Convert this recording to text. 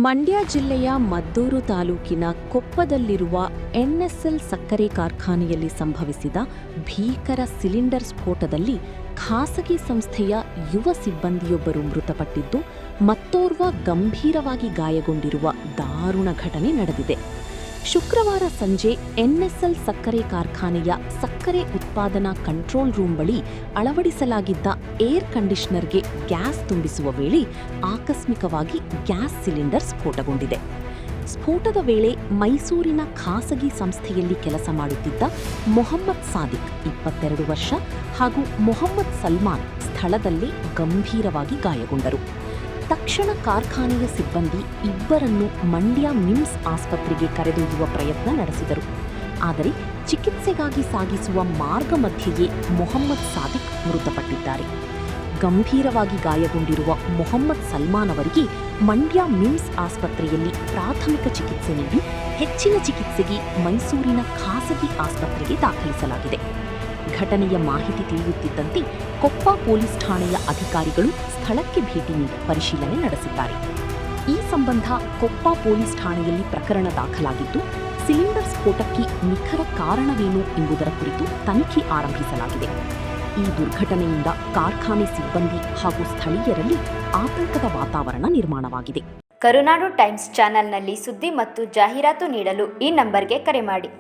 ಮಂಡ್ಯ ಜಿಲ್ಲೆಯ ಮದ್ದೂರು ತಾಲೂಕಿನ ಕೊಪ್ಪದಲ್ಲಿರುವ ಎನ್ಎಸ್ಎಲ್ ಸಕ್ಕರೆ ಕಾರ್ಖಾನೆಯಲ್ಲಿ ಸಂಭವಿಸಿದ ಭೀಕರ ಸಿಲಿಂಡರ್ ಸ್ಫೋಟದಲ್ಲಿ ಖಾಸಗಿ ಸಂಸ್ಥೆಯ ಯುವ ಸಿಬ್ಬಂದಿಯೊಬ್ಬರು ಮೃತಪಟ್ಟಿದ್ದು, ಮತ್ತೋರ್ವ ಗಂಭೀರವಾಗಿ ಗಾಯಗೊಂಡಿರುವ ದಾರುಣ ಘಟನೆ ನಡೆದಿದೆ. ಶುಕ್ರವಾರ ಸಂಜೆ ಎನ್ಎಸ್ಎಲ್ ಸಕ್ಕರೆ ಕಾರ್ಖಾನೆಯ ಸಕ್ಕರೆ ಉತ್ಪಾದನಾ ಕಂಟ್ರೋಲ್ ರೂಂ ಬಳಿ ಅಳವಡಿಸಲಾಗಿದ್ದ ಏರ್ ಕಂಡೀಷನರ್ಗೆ ಗ್ಯಾಸ್ ತುಂಬಿಸುವ ವೇಳೆ ಆಕಸ್ಮಿಕವಾಗಿ ಗ್ಯಾಸ್ ಸಿಲಿಂಡರ್ ಸ್ಫೋಟಗೊಂಡಿದೆ. ಸ್ಫೋಟದ ವೇಳೆ ಮೈಸೂರಿನ ಖಾಸಗಿ ಸಂಸ್ಥೆಯಲ್ಲಿ ಕೆಲಸ ಮಾಡುತ್ತಿದ್ದ ಮೊಹಮ್ಮದ್ ಸಾದಿಕ್ 22 ವರ್ಷ ಹಾಗೂ ಮೊಹಮ್ಮದ್ ಸಲ್ಮಾನ್ ಸ್ಥಳದಲ್ಲೇ ಗಂಭೀರವಾಗಿ ಗಾಯಗೊಂಡರು. ತಕ್ಷಣ ಕಾರ್ಖಾನೆಯ ಸಿಬ್ಬಂದಿ ಇಬ್ಬರನ್ನು ಮಂಡ್ಯ ಮಿಮ್ಸ್ ಆಸ್ಪತ್ರೆಗೆ ಕರೆದೊಯ್ಯುವ ಪ್ರಯತ್ನ ನಡೆಸಿದರು. ಆದರೆ ಚಿಕಿತ್ಸೆಗಾಗಿ ಸಾಗಿಸುವ ಮಾರ್ಗ ಮಧ್ಯೆಯೇ ಮೊಹಮ್ಮದ್ ಸಾದಿಕ್ ಮೃತಪಟ್ಟಿದ್ದಾರೆ. ಗಂಭೀರವಾಗಿ ಗಾಯಗೊಂಡಿರುವ ಮೊಹಮ್ಮದ್ ಸಲ್ಮಾನ್ ಅವರಿಗೆ ಮಂಡ್ಯ ಮಿಮ್ಸ್ ಆಸ್ಪತ್ರೆಯಲ್ಲಿ ಪ್ರಾಥಮಿಕ ಚಿಕಿತ್ಸೆ ನೀಡಿ ಹೆಚ್ಚಿನ ಚಿಕಿತ್ಸೆಗೆ ಮೈಸೂರಿನ ಖಾಸಗಿ ಆಸ್ಪತ್ರೆಗೆ ದಾಖಲಿಸಲಾಗಿದೆ. ಘಟನೆಯ ಮಾಹಿತಿ ತಿಳಿಯುತ್ತಿದ್ದಂತೆ ಕೊಪ್ಪ ಪೊಲೀಸ್ ಠಾಣೆಯ ಅಧಿಕಾರಿಗಳು ಸ್ಥಳಕ್ಕೆ ಭೇಟಿ ನೀಡಿ ಪರಿಶೀಲನೆ ನಡೆಸಿದ್ದಾರೆ. ಈ ಸಂಬಂಧ ಕೊಪ್ಪ ಪೊಲೀಸ್ ಠಾಣೆಯಲ್ಲಿ ಪ್ರಕರಣ ದಾಖಲಾಗಿದ್ದು, ಸಿಲಿಂಡರ್ ಸ್ಫೋಟಕ್ಕೆ ನಿಖರ ಕಾರಣವೇನು ಎಂಬುದರ ಕುರಿತು ತನಿಖೆ ಆರಂಭಿಸಲಾಗಿದೆ. ಈ ದುರ್ಘಟನೆಯಿಂದ ಕಾರ್ಖಾನೆ ಸಿಬ್ಬಂದಿ ಹಾಗೂ ಸ್ಥಳೀಯರಲ್ಲಿ ಆತಂಕದ ವಾತಾವರಣ ನಿರ್ಮಾಣವಾಗಿದೆ. ಕರುನಾಡು ಟೈಮ್ಸ್ ಚಾನೆಲ್ನಲ್ಲಿ ಸುದ್ದಿ ಮತ್ತು ಜಾಹೀರಾತು ನೀಡಲು ಈ ನಂಬರ್ಗೆ ಕರೆ ಮಾಡಿ.